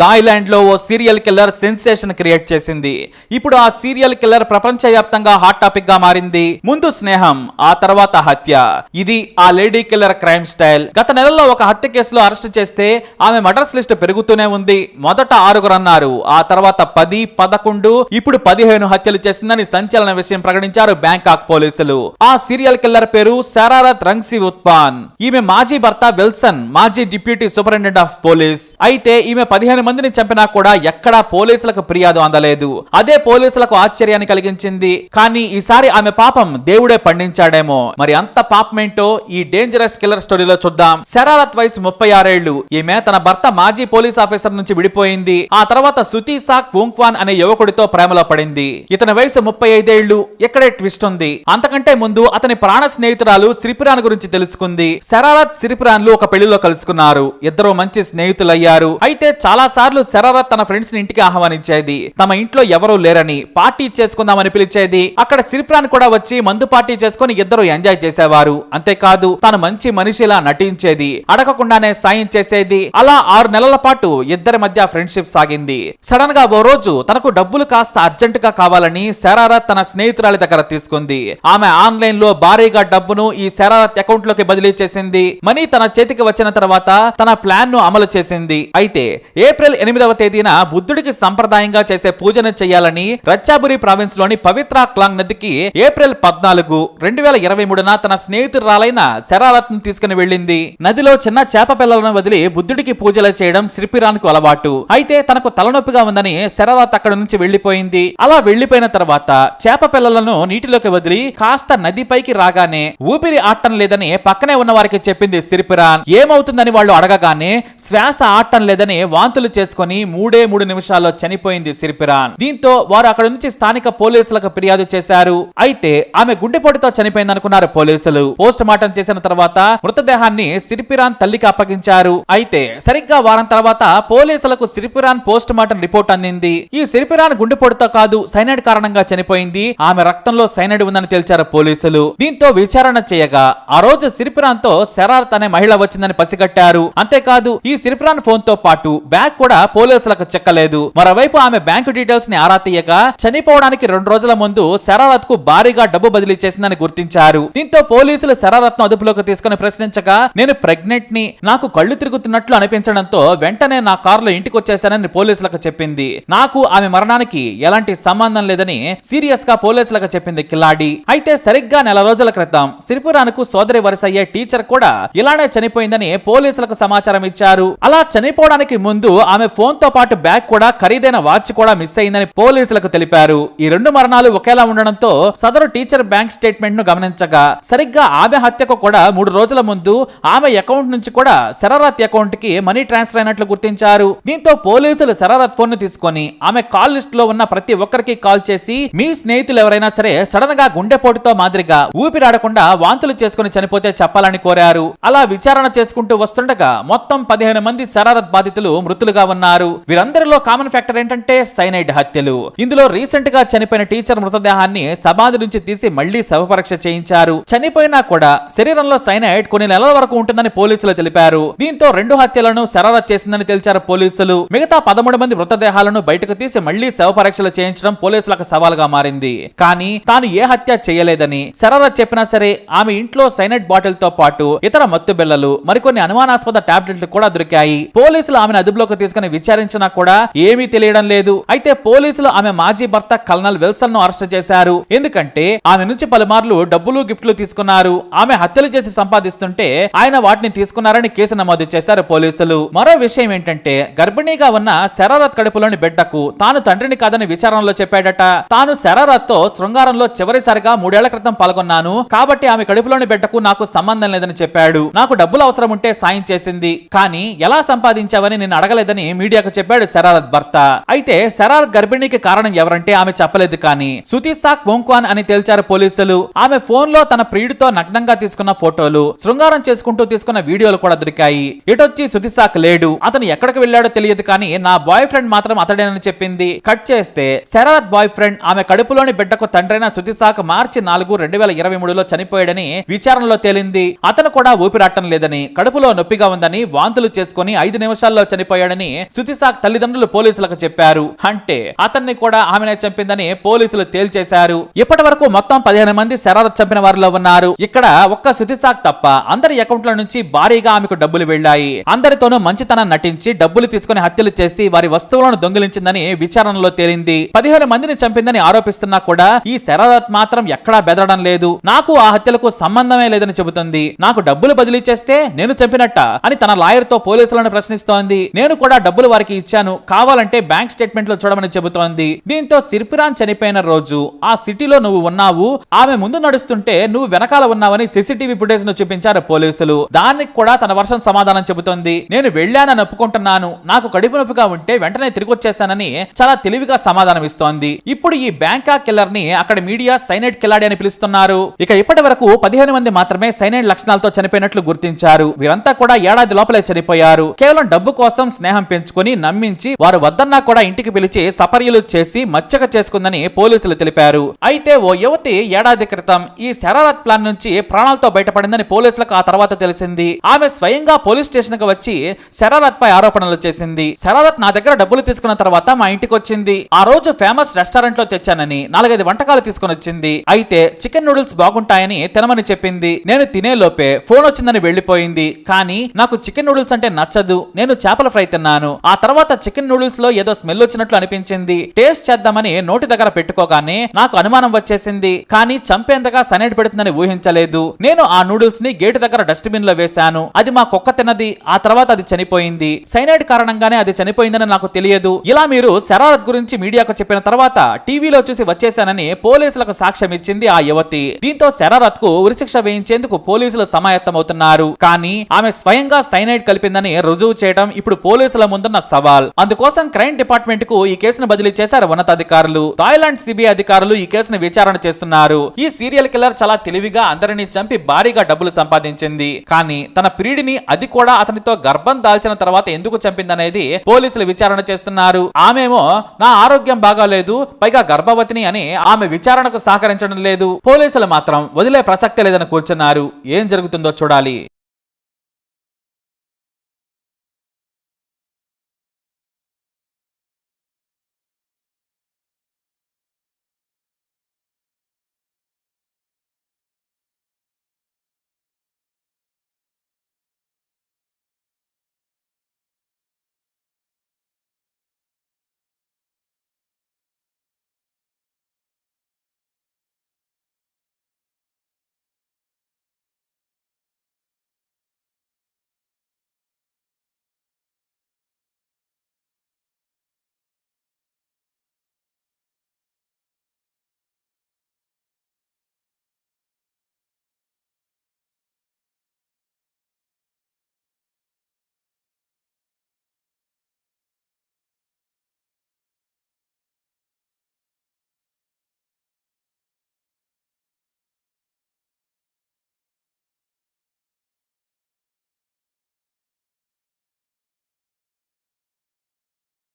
Thailand లో ఓ serial killer sensation create చేసింది. ఇప్పుడు ఆ సీరియల్ కిల్లర్ ప్రపంచవ్యాప్తంగా హాట్ టాపిక్ గా మారింది. ముందు స్నేహం, ఆ తర్వాత హత్య. ఇది ఆ లేడీ కిల్లర్ క్రైమ్ స్టైల్. గత నెలలో ఒక హత్య కేసులో అరెస్ట్ చేస్తే ఆమె మర్డర్స్ లిస్ట్ పెరుగుతూనే ఉంది. మొదట 6 అన్నారు, ఆ తర్వాత 10, 11, ఇప్పుడు 15 హత్యలు చేసిందని సంచలన విషయం ప్రకటించారు బ్యాంకాక్ పోలీసులు. ఆ సీరియల్ కిల్లర్ పేరు శరారత్ రంగ్సివుత్పాన్. ఈమె మాజీ భర్త విల్సన్ మాజీ డిప్యూటీ సూపరింటెండెంట్ ఆఫ్ పోలీస్. అయితే ఈమె 15 మందిని చంపినా కూడా ఎక్కడా పోలీసులకు ఫిర్యాదు అందలేదు. అదే పోలీసులకు ఆశ్చర్యాన్ని కలిగించింది. కానీ ఈసారి ఆమె పాపం దేవుడే పండించాడేమో. మరి అంత పాపమేంటో ఈ డేంజరస్ కిల్లర్ స్టోరీలో చూద్దాం. శరారత్ వయసు 36 ఏళ్లు. ఈమె తన భర్త మాజీ పోలీస్ ఆఫీసర్ నుంచి విడిపోయింది. ఆ తర్వాత సుతీసాక్ వోంగ్క్వాన్ అనే యువకుడితో ప్రేమలో పడింది. ఇతని వయసు 35 ఏళ్లు. ఇక్కడే ట్విస్ట్ ఉంది. అంతకంటే ముందు అతని ప్రాణ స్నేహితురాలు సిరిపురాన్ గురించి తెలుసుకుంది. శరారత్ సిరిపురాన్లు ఒక పెళ్లిలో కలుసుకున్నారు. ఇద్దరు మంచి స్నేహితులయ్యారు. అయితే చాలా సార్లు శరారత్ తన ఫ్రెండ్స్ ని ఇంటికి ఆహ్వానించేది. తమ ఇంట్లో ఎవరూ లేరని పార్టీ చేసుకుందామని పిలిచేది. అక్కడ సిరిపురాన్ కూడా వచ్చి మందు పార్టీ చేసుకుని ఇద్దరు ఎంజాయ్ చేసేవారు. అంతేకాదు తాను మంచి మనిషిలా నటించేది. అడగకుండానే సాయం చేసేది. అలా 6 నెలల పాటు ఇద్దరి మధ్య ఫ్రెండ్షిప్ సాగింది. సడన్ గా ఓ రోజు తనకు డబ్బులు కాస్త అర్జెంట్ గా కావాలని శరారత్ తన స్నేహితురాలి దగ్గర తీసుకుంది. ఆమె ఆన్లైన్ లో భారీగా డబ్బును ఈ శరారత్ అకౌంట్ లోకి బదిలీ చేసింది. మనీ తన చేతికి వచ్చిన తర్వాత తన ప్లాన్ ను అమలు చేసింది. అయితే ఏప్రిల్ 8వ తేదీన బుద్ధుడికి సంప్రదాయంగా చేసే పూజను చేయాలని రచ్చాబురి ప్రావిన్స్ లోని పవిత్ర క్లాంగ్ నదికి ఏప్రిల్ 14, 2023న తన స్నేహితురాలైన శరారత్ ను తీసుకుని వెళ్ళింది. నదిలో చిన్న చేప పిల్లలను వదిలి బుద్ధుడికి పూజలు చేయడం సిరిపురాన్ కు అలవాటు. అయితే తనకు తలనొప్పిగా ఉందని శరారత్ అక్కడి నుంచి వెళ్లిపోయింది. అలా వెళ్లిపోయిన తర్వాత చేప పిల్లలను నీటిలోకి వదిలి కాస్త నదిపైకి రాగానే ఊపిరి ఆడటం లేదని పక్కనే ఉన్న వారికి చెప్పింది సిరిపురాన్. ఏమవుతుందని వాళ్ళు అడగగానే శ్వాస ఆడటం లేదని వాంతులు చేసుకుని 3 నిమిషాల్లో చనిపోయింది సిరిపురాన్. దీంతో వారు అక్కడ నుంచి స్థానిక పోలీసులకు ఫిర్యాదు చేశారు. అయితే ఆమె గుండెపోటుతో చనిపోయిందనుకున్నారు పోలీసులు. పోస్ట్ మార్టం చేసిన తర్వాత మృతదేహాన్ని సిరిపురాన్ తల్లికి అప్పగించారు. అయితే సరిగ్గా వారం తర్వాత పోలీసులకు సిరిపురాన్ పోస్ట్ మార్టం రిపోర్ట్ అందింది. ఈ సిరిపురాన్ గుండెపోటుతో కాదు, సైనైడ్ కారణంగా చనిపోయింది. ఆమె రక్తంలో సైనైడ్ ఉందని తేల్చారు పోలీసులు. దీంతో విచారణ చేయగా ఆ రోజు సిరిపురాన్ తో శరారత్ అనే మహిళ వచ్చిందని పసిగట్టారు. అంతేకాదు ఈ సిరిపురాన్ ఫోన్ తో పాటు బ్యాగ్ కూడా పోలీసులకు చెక్కలేదు. మరోవైపు ఆమె బ్యాంకు డీటెయిల్స్ ని ఆరా తీయగా చనిపోవడానికి 2 రోజుల ముందు శరారత్ కు భారీగా డబ్బు బదిలీ చేసిందని గుర్తించారు. దీంతో పోలీసులు శరారత్ ను అదుపులోకి తీసుకుని ప్రశ్నించగా నేను ప్రెగ్నెంట్ ని, నాకు కళ్ళు తిరుగుతున్నట్లు అనిపించడంతో వెంటనే నా కారులో ఇంటికి వచ్చేసానని పోలీసులకు చెప్పింది. నాకు ఆమె మరణానికి ఎలాంటి సంబంధం లేదని సీరియస్ గా పోలీసులకు చెప్పింది కిలాడి. అయితే సరిగ్గా నెల రోజుల క్రితం సిరిపురాన్ కు సోదరి వరుస అయ్యే టీచర్ కూడా ఇలానే చనిపోయిందని పోలీసులకు సమాచారం ఇచ్చారు. అలా చనిపోవడానికి ముందు ఆమె ఫోన్ తో పాటు బ్యాగ్ కూడా, ఖరీదైన వాచ్ కూడా మిస్ అయిందని పోలీసులకు తెలిపారు. ఈ 2 మరణాలు ఒకేలా ఉండడంతో సదరు టీచర్ బ్యాంక్ స్టేట్మెంట్ ను గమనించగా సరిగ్గా ఆమె హత్యకు కూడా 3 రోజుల ముందు ఆమె అకౌంట్ నుంచి కూడా శరారత్ అకౌంట్ కి మనీ ట్రాన్స్ఫర్ అయినట్లు గుర్తించారు. దీంతో పోలీసులు శరారత్ ఫోన్ ను తీసుకొని ఆమె కాల్ లిస్ట్ లో ఉన్న ప్రతి ఒక్కరికి కాల్ చేసి మీ స్నేహితులు ఎవరైనా సరే సడన్ గా గుండెపోటుతో మాదిరిగా ఊపిరాడకుండా వాంతులు చేసుకుని చనిపోతే చెప్పాలని కోరారు. అలా విచారణ చేసుకుంటూ వస్తుండగా మొత్తం 15 మంది శరారత్ బాధితులు మృతులుగా ఉన్నారు. వీరందరిలో కామన్ ఫ్యాక్టర్ ఏంటంటే సైనైడ్ హత్యలు. ఇందులో రీసెంట్ గా చనిపోయిన టీచర్ మృతదేహాన్ని సమాధి నుంచి తీసి మళ్లీ శవ పరీక్ష చేయించారు. చనిపోయినా కూడా శరీరంలో సైనైడ్ కొన్ని నెలల వరకు ఉంటుందని పోలీసులు తెలిపారు. దీంతో 2 హత్యలను శరారత్ చేసిందని తెలిచారు పోలీసులు. మిగతా 13 మంది మృతదేహాలను బయటకు తీసి మళ్లీ శవ పరీక్షలు చేయించడం పోలీసులకు సవాల్గా మారింది. కానీ తాను ఏ హత్య చేయలేదని శరారత్ చెప్పినా సరే ఆమె ఇంట్లో సైనైడ్ బాటిల్ తో పాటు ఇతర మత్తు బిళ్ళలు, మరికొన్ని అనుమానాస్పద టాబ్లెట్లు కూడా దొరికాయి. పోలీసులు ఆమెను అదుపులోకి తీసుకుని విచారించినా కూడా ఏమీ తెలియడం లేదు. అయితే పోలీసులు ఆమె మాజీ భర్త కల్నల్ విల్సన్ ను అరెస్ట్ చేశారు. ఎందుకంటే ఆమె నుంచి పలుమార్లు డబ్బులు, గిఫ్ట్లు తీసుకున్నారు. ఆమె హత్యలు చేసి సంపాదిస్తుంటే ఆయన వాటిని తీసుకున్నారని కేసు నమోదు చేశారు పోలీసులు. మరో విషయం ఏంటంటే గర్భిణీగా ఉన్న శరారత్ కడుపులోని బిడ్డకు తాను తండ్రిని కాదని విచారణలో చెప్పాడట. తాను శరారత్ తో శృంగారంలో చివరిసారిగా 3 ఏళ్ల క్రితం పాల్గొన్నాను కాబట్టి ఆమె కడుపులోని బిడ్డకు నాకు సంబంధం లేదని చెప్పాడు. నాకు డబ్బులు అవసరం ఉంటే సాయం చేసింది, కానీ ఎలా సంపాదించావని నేను అడగలేదని మీడియాకు చెప్పాడు శరారత్ భర్త. అయితే శరారత్ గర్భిణీకి కారణం ఎవరంటే ఆమె చెప్పలేదు. కానీ సుతీసాక్ వోంగ్క్వాన్ అని తేల్చారు పోలీసులు. ఆమె ఫోన్ లో తన ప్రియుడితో నగ్నంగా తీసుకున్న ఫోటోలు, శృంగారం చేసుకుంటూ తీసుకున్న వీడియోలు కూడా దొరికాయి. ఇటొచ్చి సుతీసాక్ లేడు, అతను ఎక్కడికి వెళ్ళాడో తెలియదు, కానీ నా బాయ్ ఫ్రెండ్ మాత్రం అతడేనని చెప్పింది. కట్ చేస్తే శరారత్ బాయ్ ఫ్రెండ్ ఆమె కడుపులోని బిడ్డకు తండ్రైన సుతీసాక్ మార్చి 4, 2023లో చనిపోయాడని విచారణలో తేలింది. అతను కూడా ఊపిరాటం లేదని, కడుపులో నొప్పిగా ఉందని, వాంతులు చేసుకుని 5 నిమిషాల్లో చనిపోయాడని చంపిందని శృతిసాక్ తల్లిదండ్రులు పోలీసులకు చెప్పారు. అంటే అతన్ని కూడా ఆమెనే చంపిందని పోలీసులు తేల్చేశారు. ఇప్పటి వరకు మొత్తం 15 మంది శరారత్ చంపిన వారిలో ఉన్నారు. ఇక్కడ ఒక్క శృతిసాక్ తప్ప అందరి అకౌంట్ల నుంచి భారీగా ఆమెకు డబ్బులు వెళ్లాయి. అందరితోనూ మంచితనం నటించి డబ్బులు తీసుకుని హత్యలు చేసి వారి వస్తువులను దొంగిలించిందని విచారణలో తేలింది. 15 మందిని చంపిందని ఆరోపిస్తున్నా కూడా ఈ శరారత్ మాత్రం ఎక్కడా బెదరడం లేదు. నాకు ఆ హత్యలకు సంబంధమే లేదని చెబుతుంది. నాకు డబ్బులు బదిలీ చేస్తే నేను చంపినట్ట అని తన లాయర్ తో పోలీసులను ప్రశ్నిస్తోంది. నేను కూడా డబ్బులు వారికి ఇచ్చాను, కావాలంటే బ్యాంక్ స్టేట్మెంట్ లో చూడమని చెబుతోంది. దీంతో సిర్పిరాన్ చనిపోయిన రోజు ఆ సిటీలో నువ్వు ఉన్నావు, ఆమె ముందు నడుస్తుంటే నువ్వు వెనకాల ఉన్నావని సీసీటీవీ ఫుటేజ్ ను చూపించారు పోలీసులు. దానికి కూడా తన వర్షం సమాధానం చెబుతోంది. నేను వెళ్ళానని ఒప్పుకుంటున్నాను, నాకు కడుపు నొప్పిగా ఉంటే వెంటనే తిరిగి వచ్చేసానని చాలా తెలివిగా సమాధానం ఇస్తోంది. ఇప్పుడు ఈ బ్యాంకాక్ కిల్లర్ ని అక్కడ మీడియా సైనైడ్ కిల్లాడి అని పిలుస్తున్నారు. ఇక ఇప్పటి వరకు 15 మంది మాత్రమే సైనైడ్ లక్షణాలతో చనిపోయినట్లు గుర్తించారు. వీరంతా కూడా ఏడాది లోపలే చనిపోయారు. కేవలం డబ్బు కోసం స్నేహం పెంచుకొని నమ్మించి వారు వద్దన్నా కూడా ఇంటికి పిలిచి సపర్యలు చేసి మచ్చక చేసుకుందని పోలీసులు తెలిపారు. అయితే ఓ యువతి ఏడాది క్రితం ఈ శరారత్ ప్లాన్ నుంచి ప్రాణాలతో బయటపడిందని పోలీసులకు ఆ తర్వాత తెలిసింది. ఆమె స్వయంగా పోలీస్ స్టేషన్ కు వచ్చి శరారత్ పై ఆరోపణలు చేసింది. శరారత్ నా దగ్గర డబ్బులు తీసుకున్న తర్వాత మా ఇంటికి వచ్చింది. ఆ రోజు ఫేమస్ రెస్టారెంట్ లో తెచ్చానని 4-5 వంటకాలు తీసుకుని వచ్చింది. అయితే చికెన్ నూడిల్స్ బాగుంటాయని తినమని చెప్పింది. నేను తినే లోపే ఫోన్ వచ్చిందని వెళ్లిపోయింది. కానీ నాకు చికెన్ నూడిల్స్ అంటే నచ్చదు, నేను చేపల ఫ్రై తిన్నాను. ఆ తర్వాత చికెన్ నూడిల్స్ లో ఏదో స్మెల్ వచ్చినట్లు అనిపించింది. టేస్ట్ చేద్దామని నోటి దగ్గర పెట్టుకోగానే నాకు అనుమానం వచ్చేసింది. కానీ చంపేంతగా సైనైడ్ పెడుతుందని ఊహించలేదు. నేను ఆ నూడిల్స్ ని గేటు దగ్గర డస్ట్బిన్ లో వేశాను. అది మా కుక్క తిన్నది. ఆ తర్వాత అది చనిపోయింది. సైనైడ్ కారణంగానే అది చనిపోయిందని నాకు తెలియదు. ఇలా మీరు శరారత్ గురించి మీడియాకు చెప్పిన తర్వాత టీవీలో చూసి వచ్చేశానని పోలీసులకు సాక్ష్యం ఇచ్చింది ఆ యువతి. దీంతో శరారత్ కు ఉరిశిక్ష వేయించేందుకు పోలీసులు సమాయత్తమవుతున్నారు. కానీ ఆమె స్వయంగా సైనైడ్ కలిపిందని రుజువు చేయడం ఇప్పుడు పోలీసుల ముందున్న సవాల్. అందుకోసం క్రైమ్ డిపార్ట్మెంట్ కు ఈ కేసును బదిలీ చేశారు ఉన్నతాధికారులు. థాయిలాండ్ సిబిఐ అధికారులు ఈ కేసును విచారణ చేస్తున్నారు. ఈ సీరియల్ కిల్లర్ చాలా తెలివిగా అందరినీ చంపి భారీగా డబ్బులు సంపాదించింది. కానీ తన ప్రియుడిని, అది కూడా అతనితో గర్భం దాల్చిన తర్వాత ఎందుకు చంపిందనేది పోలీసులు విచారణ చేస్తున్నారు. ఆమెమో నా ఆరోగ్యం బాగాలేదు, పైగా గర్భవతిని అని ఆమె విచారణకు సహకరించడం లేదు. పోలీసులు మాత్రం వదిలే ప్రసక్తే లేదని కూర్చున్నారు. ఏం జరుగుతుందో చూడాలి.